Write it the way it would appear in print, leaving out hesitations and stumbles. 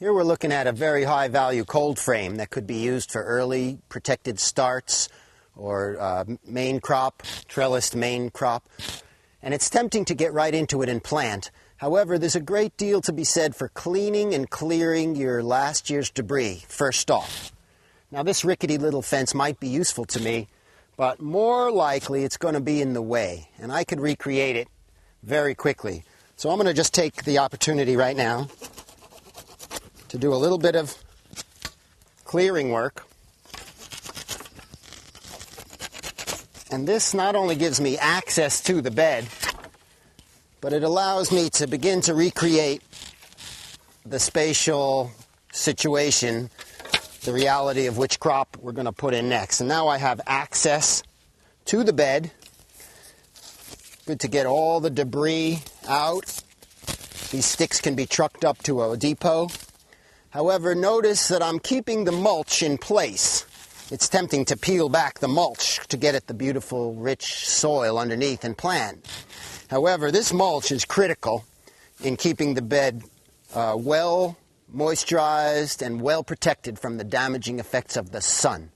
Here we're looking at a very high value cold frame that could be used for early protected starts or main crop, trellised main crop. And it's tempting to get right into it and plant. However, there's a great deal to be said for cleaning and clearing your last year's debris first off. Now this rickety little fence might be useful to me, but more likely it's going to be in the way, and I could recreate it very quickly. So I'm going to just take the opportunity right now to do a little bit of clearing work. And this not only gives me access to the bed, but it allows me to begin to recreate the spatial situation, the reality of which crop we're going to put in next. And now I have access to the bed. Good to get all the debris out. These sticks can be trucked up to a depot. However, notice that I'm keeping the mulch in place. It's tempting to peel back the mulch to get at the beautiful, rich soil underneath and plant. However, this mulch is critical in keeping the bed well moisturized and well protected from the damaging effects of the sun.